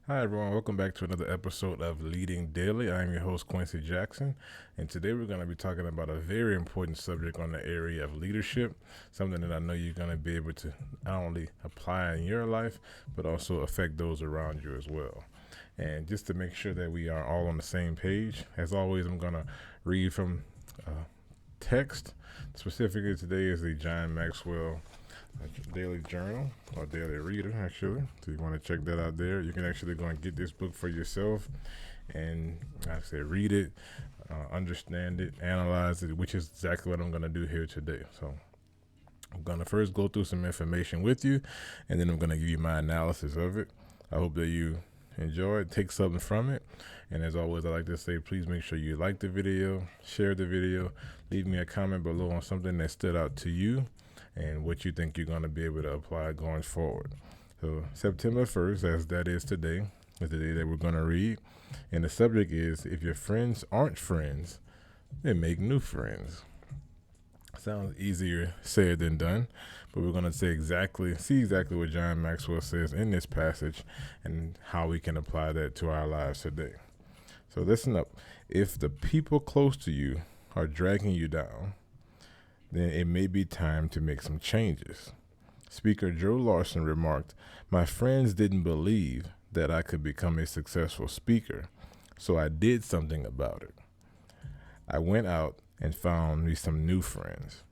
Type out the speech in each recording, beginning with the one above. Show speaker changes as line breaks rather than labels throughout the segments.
Hi, everyone. Welcome back to another episode of Leading Daily. I am your host, Quincy Jackson, and today we're going to be talking about a very important subject on the area of leadership, something that I know you're going to be able to not only apply in your life, but also affect those around you as well. And just to make sure that we are all on the same page, as always, I'm going to read from text. Specifically, today is the John Maxwell daily journal or daily reader, actually. So you want to check that out there. You can actually go and get this book for yourself and, like I say, read it, understand it, analyze it, which is exactly what I'm going to do here today. So I'm going to first go through some information with you, and then I'm going to give you my analysis of it. I hope that you enjoy it, take something from it. And as always, I like to say, please make sure you like the video, share the video, leave me a comment below on something that stood out to you and what you think you're going to be able to apply going forward. So September 1st, as that is today, is the day that we're going to read. And the subject is, if your friends aren't friends, then make new friends. Sounds easier said than done, but we're going to see exactly what John Maxwell says in this passage and how we can apply that to our lives today. So listen up. If the people close to you are dragging you down, then it may be time to make some changes. Speaker Joe Larson remarked, "My friends didn't believe that I could become a successful speaker, so I did something about it. I went out and found me some new friends."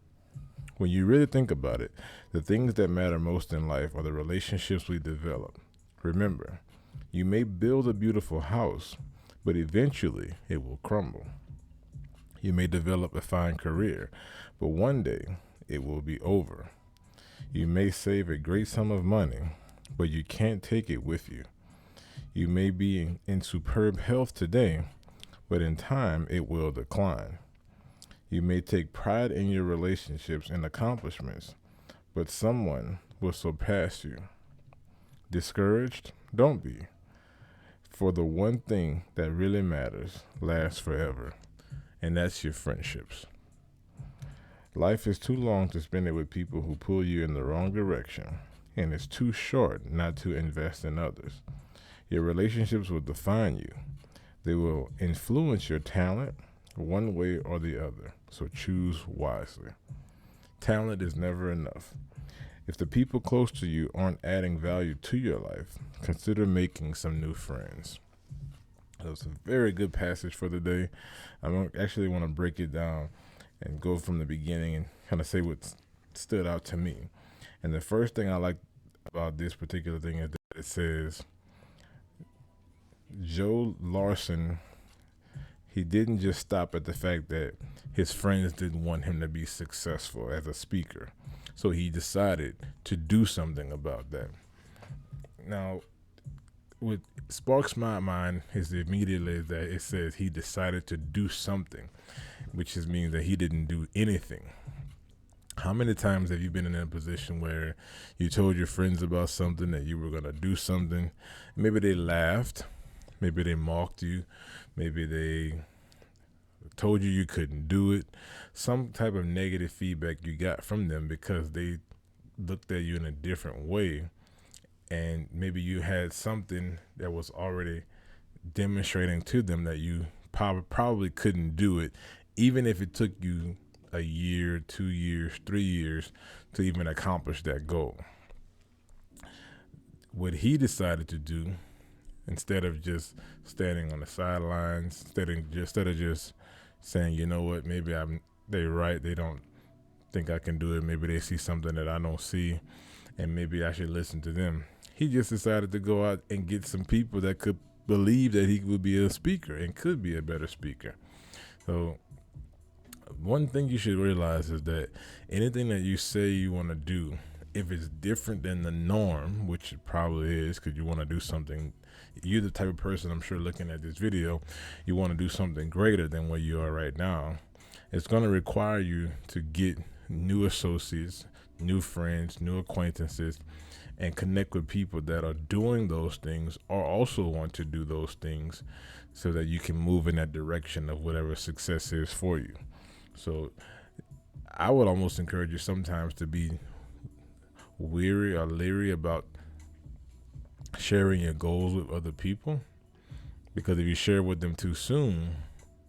When you really think about it, the things that matter most in life are the relationships we develop. Remember, you may build a beautiful house, but eventually it will crumble. You may develop a fine career, but one day it will be over. You may save a great sum of money, but you can't take it with you. You may be in superb health today, but in time it will decline. You may take pride in your relationships and accomplishments, but someone will surpass you. Discouraged? Don't be. For the one thing that really matters lasts forever, and that's your friendships. Life is too long to spend it with people who pull you in the wrong direction, and it's too short not to invest in others. Your relationships will define you. They will influence your talent one way or the other, so choose wisely. Talent is never enough. If the people close to you aren't adding value to your life, consider making some new friends. That's a very good passage for the day. I actually want to break it down and go from the beginning and kind of say what stood out to me. And the first thing I like about this particular thing is that it says Joe Larson, he didn't just stop at the fact that his friends didn't want him to be successful as a speaker. So he decided to do something about that. Now, what sparks my mind is immediately that it says he decided to do something, which just means that he didn't do anything. How many times have you been in a position where you told your friends about something, that you were going to do something? Maybe they laughed, maybe they mocked you, maybe they told you you couldn't do it. Some type of negative feedback you got from them because they looked at you in a different way, and maybe you had something that was already demonstrating to them that you probably couldn't do it, even if it took you a year, 2 years, 3 years to even accomplish that goal. What he decided to do, instead of just standing on the sidelines, instead of just saying, you know what, maybe they're right, they don't think I can do it, maybe they see something that I don't see, and maybe I should listen to them. He just decided to go out and get some people that could believe that he would be a speaker and could be a better speaker. So one thing you should realize is that anything that you say you want to do, if it's different than the norm, which it probably is because you want to do something, you're the type of person, I'm sure, looking at this video, you want to do something greater than where you are right now, it's going to require you to get new associates, new friends, new acquaintances, and connect with people that are doing those things or also want to do those things so that you can move in that direction of whatever success is for you. So I would almost encourage you sometimes to be weary or leery about sharing your goals with other people, because if you share with them too soon,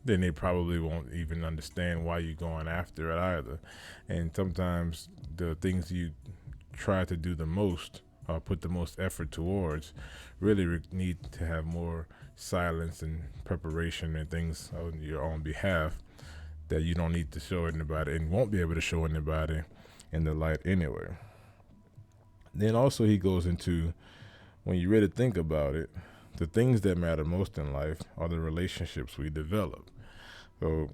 then they probably won't even understand why you're going after it either. And sometimes the things you try to do the most or put the most effort towards really need to have more silence and preparation and things on your own behalf that you don't need to show anybody and won't be able to show anybody in the light anyway. Then also he goes into, when you really think about it, the things that matter most in life are the relationships we develop. So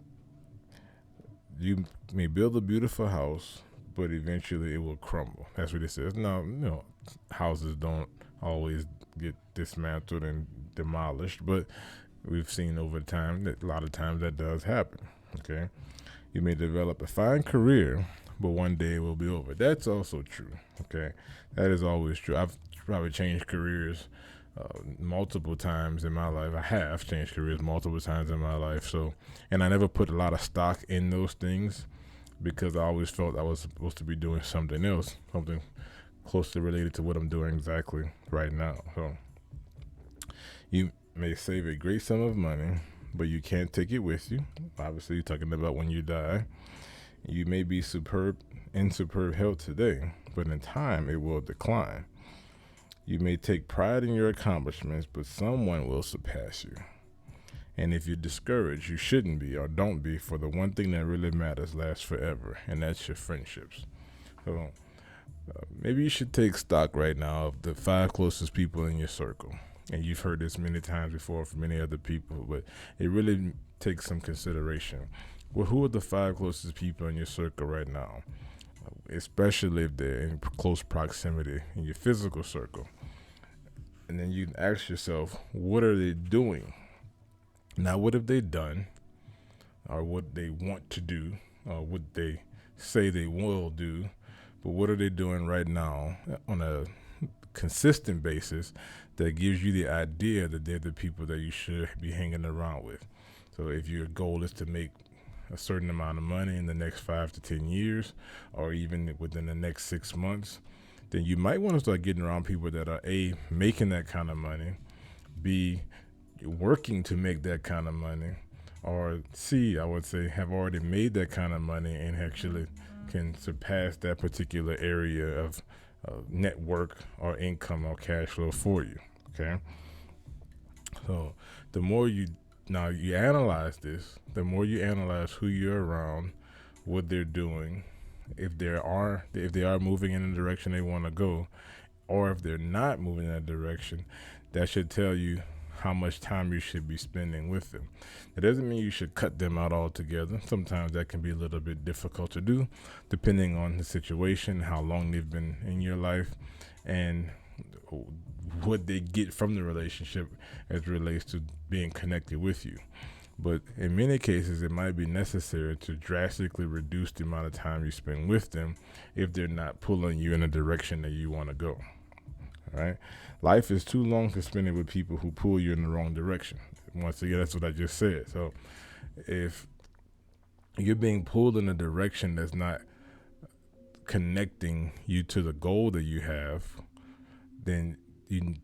you may build a beautiful house, but eventually it will crumble. That's what it says. Now, houses don't always get dismantled and demolished, but we've seen over time that a lot of times that does happen. Okay, you may develop a fine career, but one day it will be over. That's also true. Okay, that is always true. I've probably changed careers multiple times in my life. I have changed careers multiple times in my life. So, and I never put a lot of stock in those things because I always felt I was supposed to be doing something else, something closely related to what I'm doing exactly right now. So, you may save a great sum of money, but you can't take it with you. Obviously, you're talking about when you die. You may be in superb health today, but in time it will decline. You may take pride in your accomplishments, but someone will surpass you. And if you're discouraged, you shouldn't be or don't be, for the one thing that really matters lasts forever, and that's your friendships. So maybe you should take stock right now of the 5 closest people in your circle. And you've heard this many times before from many other people, but it really takes some consideration. Well, who are the 5 closest people in your circle right now? Especially if they're in close proximity in your physical circle. And then you ask yourself, what are they doing? Now, what have they done, or what they want to do, or what they say they will do, but what are they doing right now on a consistent basis that gives you the idea that they're the people that you should be hanging around with? So if your goal is to make a certain amount of money in the next 5 to 10 years, or even within the next 6 months, then you might want to start getting around people that are A, making that kind of money, B, working to make that kind of money, or C, I would say, have already made that kind of money and actually can surpass that particular area of network or income or cash flow for you. Okay. So the more you analyze this, the more you analyze who you're around, what they're doing, if they are moving in the direction they want to go, or if they're not moving in that direction, that should tell you how much time you should be spending with them. It doesn't mean you should cut them out altogether. Sometimes that can be a little bit difficult to do, depending on the situation, how long they've been in your life, and what they get from the relationship as it relates to being connected with you. But in many cases, it might be necessary to drastically reduce the amount of time you spend with them if they're not pulling you in a direction that you want to go. All right? Life is too long to spend it with people who pull you in the wrong direction. Once again, that's what I just said. So if you're being pulled in a direction that's not connecting you to the goal that you have, then you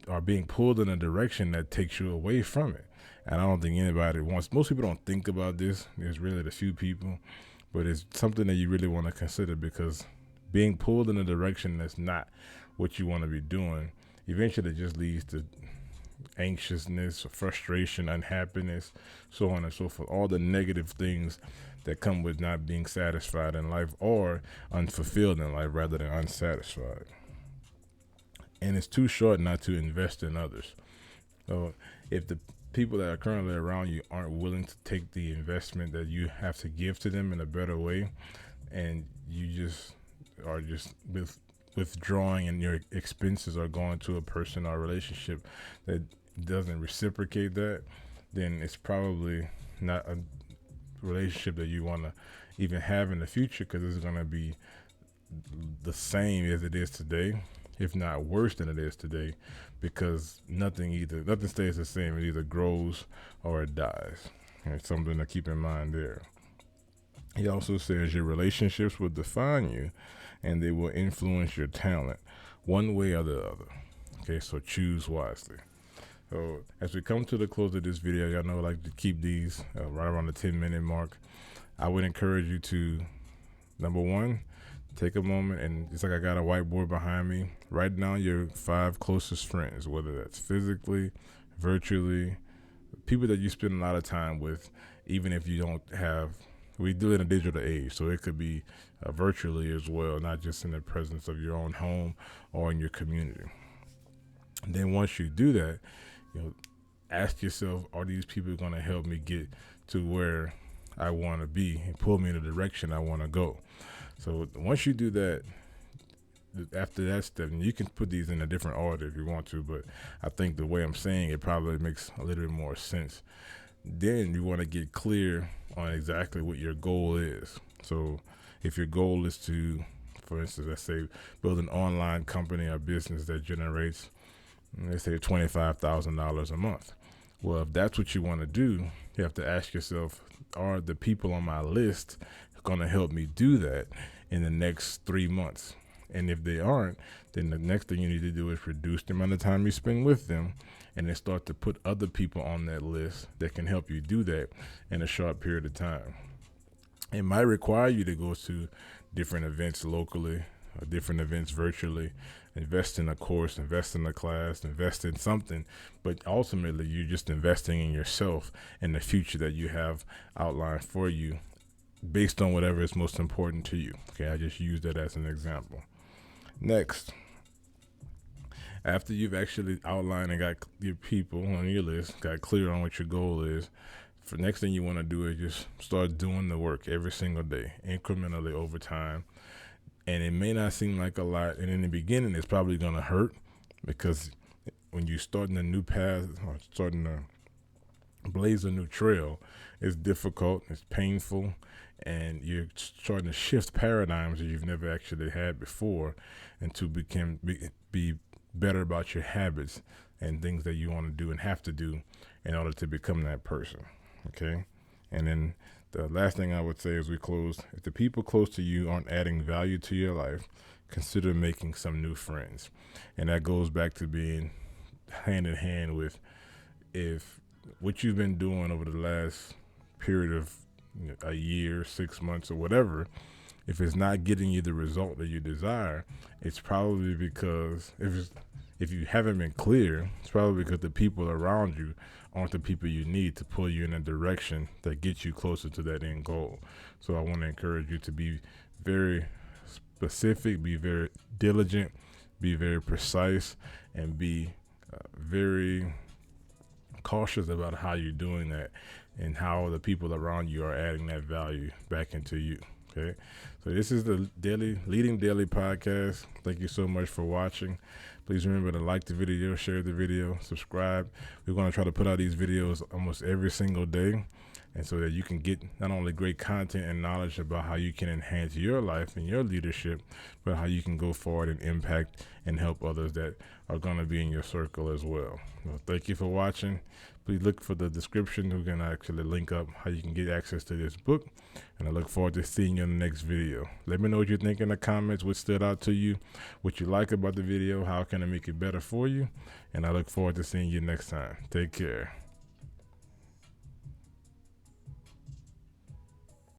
are being pulled in a direction that takes you away from it. And I don't think anybody wants, most people don't think about this. There's really a few people, but it's something that you really want to consider, because being pulled in a direction that's not what you want to be doing eventually just leads to anxiousness, frustration, unhappiness, so on and so forth. All the negative things that come with not being satisfied in life, or unfulfilled in life rather than unsatisfied. And it's too short not to invest in others. So if the people that are currently around you aren't willing to take the investment that you have to give to them in a better way, and you just are just withdrawing and your expenses are going to a person or a relationship that doesn't reciprocate that, then it's probably not a relationship that you want to even have in the future, because it's going to be the same as it is today, if not worse than it is today, because nothing stays the same. It either grows or it dies. And it's something to keep in mind there. He also says your relationships will define you, and they will influence your talent one way or the other. Okay, so choose wisely. So as we come to the close of this video, y'all know I like to keep these right around the 10-minute mark. I would encourage you to, number one, take a moment, and it's like I got a whiteboard behind me. Write down your 5 closest friends, whether that's physically, virtually, people that you spend a lot of time with, even if you don't have, we do it in a digital age, so it could be virtually as well, not just in the presence of your own home or in your community. And then once you do that, ask yourself, are these people going to help me get to where I want to be and pull me in the direction I want to go? So once you do that, after that step, and you can put these in a different order if you want to, but I think the way I'm saying it probably makes a little bit more sense. Then you want to get clear on exactly what your goal is. So if your goal is to, for instance, let's say build an online company or business that generates, let's say $25,000 a month. Well, if that's what you want to do, you have to ask yourself, are the people on my list going to help me do that in the next 3 months? And if they aren't, then the next thing you need to do is reduce the amount of time you spend with them, and then start to put other people on that list that can help you do that in a short period of time. It might require you to go to different events locally or different events virtually, invest in a course, invest in a class, invest in something, but ultimately you're just investing in yourself and the future that you have outlined for you based on whatever is most important to you. Okay, I just used that as an example. Next, after you've actually outlined and got your people on your list, got clear on what your goal is, the next thing you want to do is just start doing the work every single day, incrementally over time. And it may not seem like a lot, and in the beginning it's probably going to hurt, because when you're starting a new path or starting to blaze a new trail, it's difficult, it's painful, and you're starting to shift paradigms that you've never actually had before, and to be better about your habits and things that you want to do and have to do in order to become that person. Okay? And then the last thing I would say as we close, if the people close to you aren't adding value to your life, consider making some new friends. And that goes back to being hand in hand with, if what you've been doing over the last period of a year, 6 months, or whatever, if it's not getting you the result that you desire, it's probably because if you haven't been clear, it's probably because the people around you aren't the people you need to pull you in a direction that gets you closer to that end goal. So I want to encourage you to be very specific, be very diligent, be very precise, and be very cautious about how you're doing that and how the people around you are adding that value back into you. Okay, so this is the Leading Daily podcast. Thank you so much for watching. Please remember to like the video, share the video, subscribe. We're going to try to put out these videos almost every single day, and so that you can get not only great content and knowledge about how you can enhance your life and your leadership, but how you can go forward and impact and help others that are going to be in your circle as well. Well, thank you for watching. Please look for the description. We're going to actually link up how you can get access to this book, and I look forward to seeing you in the next video. Let me know what you think in the comments, what stood out to you, what you like about the video, how can I make it better for you, and I look forward to seeing you next time. Take care.